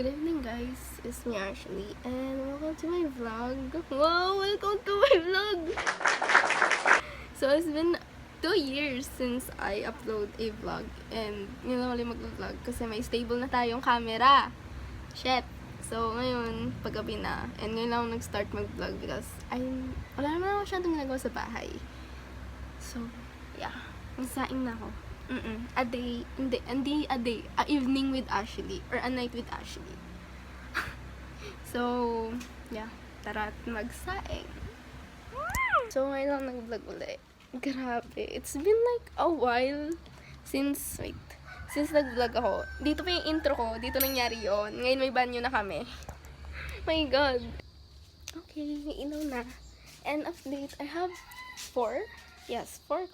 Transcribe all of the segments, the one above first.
Good evening, guys. It's me, Ashley, and welcome to my vlog. Wow, welcome to my vlog! So, it's been 2 years since I upload a vlog, and yun lang ulit mag-vlog kasi may stable na tayong camera. Shit! So, ngayon, paggabi na, and ngayon lang ako nag-start mag-vlog because wala naman ako masyadong ginagawa sa bahay. So, yeah. Magsaing na ako. A day, hindi a day, a evening with Ashley, or a night with Ashley. So, yeah, tara at magsaing. So, ngayon lang nag-vlog ulit. Grabe, it's been like a while since nag-vlog ako. Dito pa yung intro ko, dito nangyari yon. Ngayon may banyo na kami. My God. Okay, may ilaw na. And update, I have 4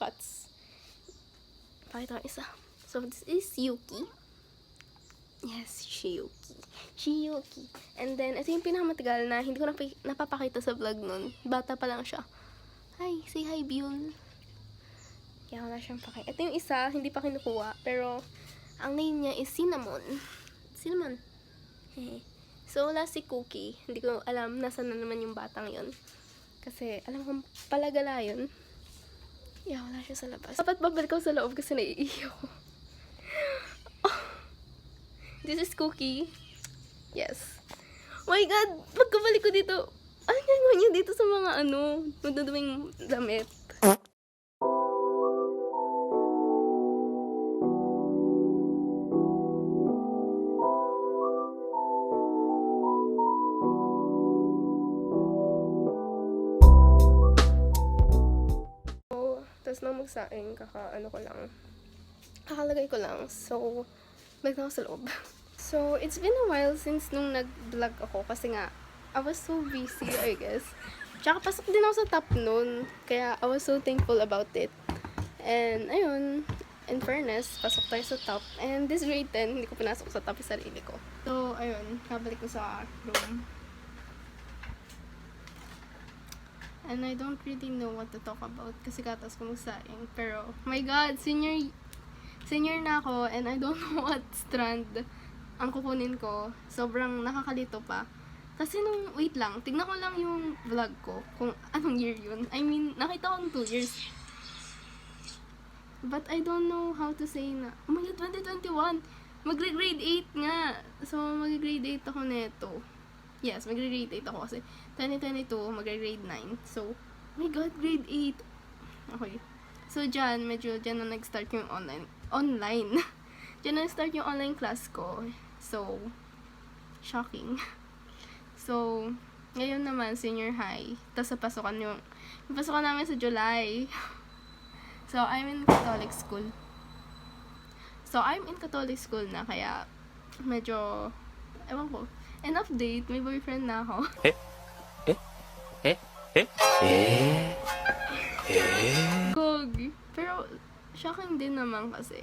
cuts. Pakita ko isa. So, this is Yuki. Yes, Shiyuki. And then, ito yung pinakamatagal na hindi ko napapakita sa vlog nun. Bata pa lang siya. Hi, say hi, Biol. Kaya wala siyang pakita. Ito yung isa, hindi pa kinukuha. Pero, ang name niya is Cinnamon. So, wala si Cookie. Hindi ko alam nasaan na naman yung batang yon. Kasi, alam kong palagala yun. Yeah, wala siya sa labas. Dapat babalik ako sa loob kasi naiiyak ko. This is Cookie. Yes. Oh my God! Pagkabalik ko dito, ano gagawin niyo dito sa mga maduduming damit? Tapos nang magsaing, kakalagay ko lang. So, balik na ako sa loob. So, it's been a while since nung nag-vlog ako kasi nga, I was so busy, I guess. Tsaka pasok din ako sa top nun, kaya I was so thankful about it. And, ayun, in fairness, pasok tayo sa top. And this grade 10, hindi ko pinasok sa top yung sarili ko. So, ayun, kabalik ko sa room. And I don't really know what to talk about kasi katas ko magsaing. Pero, my God, senior na ako and I don't know what strand ang kukunin ko. Sobrang nakakalito pa. Kasi wait lang, tignan ko lang yung vlog ko kung anong year yun. I mean, nakita ko 2 years. But I don't know how to say na, oh my God, 2021! Magre-grade 8 nga. So, magre-grade 8 ako neto. Yes, magre-grade 8 ako kasi 2022, magre-grade 9. So, oh my God, grade 8. Okay. So, dyan na nag-start yung online. Dyan na nag-start yung online class ko. So, shocking. So, ngayon naman, senior high. Tapos sa pasukan namin sa July. So, I'm in Catholic school. Na, kaya medyo, ewan ko. And update, may boyfriend na ako. Gog. Pero, shocking din naman kasi.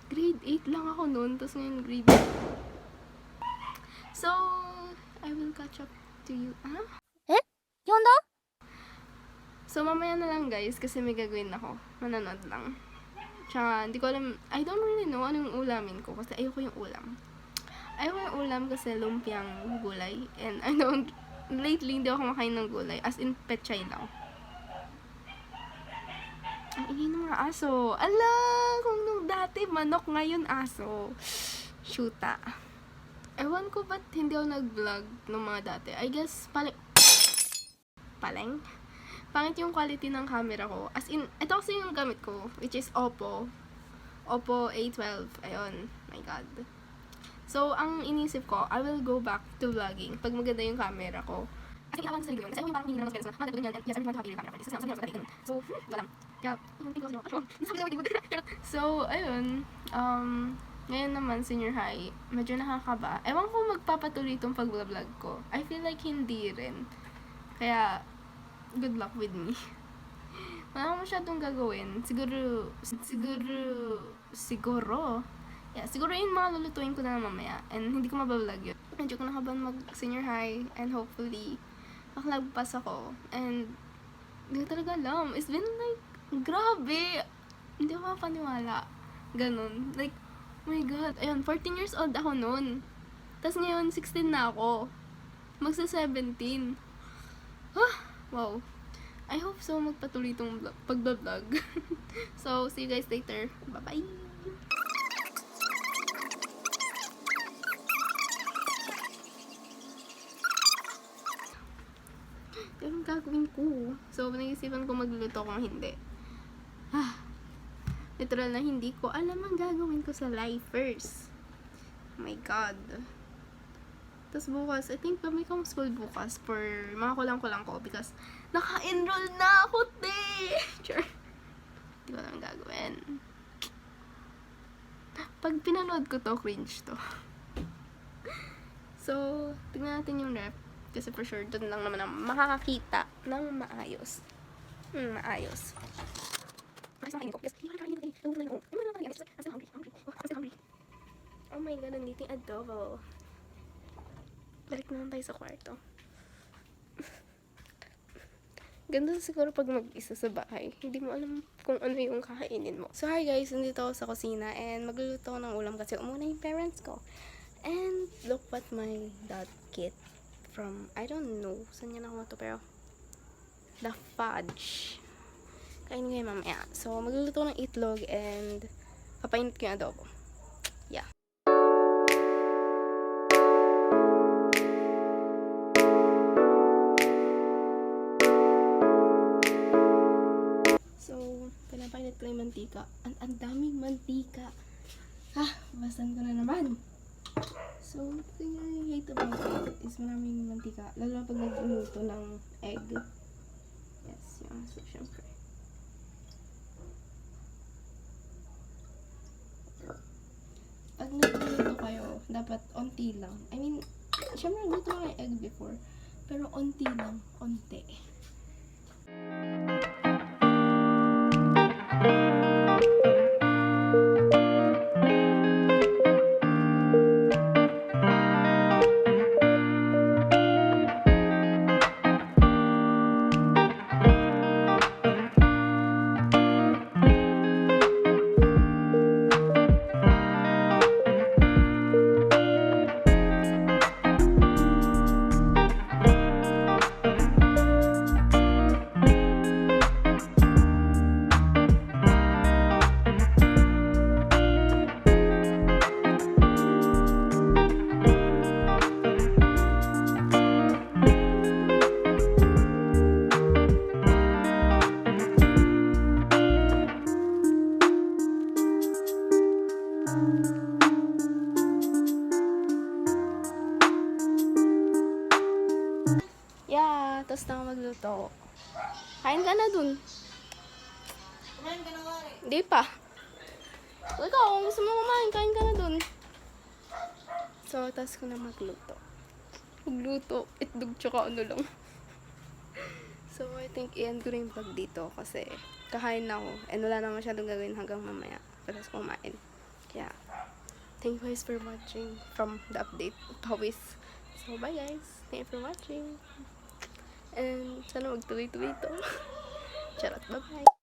Grade 8 lang ako noon, tapos ngayon grade 8. So, I will catch up to you. Yonda? So, mamaya na lang guys, kasi may gagawin ako. Manonood lang. Tsaka, hindi ko alam, I don't really know anong ulamin ko, kasi ayoko yung ulam. Ayoko yung ulam kasi lumpiang gulay. And lately, hindi ako kumakain ng gulay. As in, pechay lang. Ang ingay ng mga aso. Ala, kung nung dati manok, ngayon aso. Shoota. Ewan ko ba't hindi ako nag-vlog ng mga dati. I guess, paleng? Pangit yung quality ng camera ko. As in, ito kasi yung gamit ko, which is Oppo A12. Ayun. My God. So, ang inisip ko, I will go back to vlogging pag maganda yung camera ko. Kasi inawan sa sarili ko yun. Kasi ako yung parang hindi na mas maganda yan. Yes, everyone have a camera. Kasi sabi niya, so, wala lang. Kaya, so, ayun. Ngayon naman, senior high, medyo nakakaba. Ewan ko magpapatuloy itong pag-vlog ko. I feel like hindi rin. Kaya, good luck with me. Wala akong masyadong gagawin. Siguro. Yeah, siguro yung mga lulutuin ko na mamaya. And hindi ko mabablog yun. Medyo ko nakaban mag-senior high. And hopefully, makalagpas ako. And, hindi ko talaga alam. It's been like, grabe. Hindi ako makapaniwala. Ganon. Like, oh my God. Ayun, 14 years old ako noon. Tapos ngayon, 16 na ako. Magsa-17. Wow. I hope so magpatuloy itong pagbablog. So, see you guys later. Bye-bye! Anong gagawin ko? So, nag-isipan ko magluluto kung hindi. Literal na hindi ko alam ang gagawin ko sa life first. Oh my God. Tapos bukas, I think may kong school bukas for mga kulang-kulang ko because naka-enroll na ako, te! Sure. Hindi ko alam ang gagawin. Pag pinanood ko to, cringe to. So, tignan natin yung rep. Kasi for sure, doon lang naman ang makakakita ng maayos. Maayos. Oh my God, nandito yung adobo. Balik naman tayo sa kwarto. Ganda siguro pag mag-isa sa bahay. Hindi mo alam kung ano yung kakainin mo. So hi guys, nandito ako sa kusina and magluluto ako ng ulam kasi umuna yung parents ko. And look what my dad get from, I don't know, saan niya nakuha to, pero the fudge. Kain ngayon mamaya. So magluluto ako ng itlog and papainit ko yung adobo. Yeah. Pinapainit ko yung mantika. Ang daming mantika. Basan ko na naman. So, the thing I hate about it is maraming mantika. Lalo na pag nag-luto ng egg. Yes, yung aso, syempre. Pag nag-luto kayo, dapat onti lang. I mean, syempre nagluto ko ng egg before. Pero onti lang. Onti. Yeah, tapos na ako magluto. Kain ka na dun. Kumain ka na nga eh. Hindi pa. Ikaw, kung gusto mo kumain, kain ka na dun. So, tapos ko na magluto. Itlog tsaka ano lang. So, I think i-end ko rin pag dito kasi kakain na ako. And wala na masyadong gagawin hanggang mamaya. Tapos kumain. Kaya, thank you guys for watching from the update. Pawis. So, bye guys. Thank you for watching. And sana magtuloy-tuloy ito. Charot, bye-bye.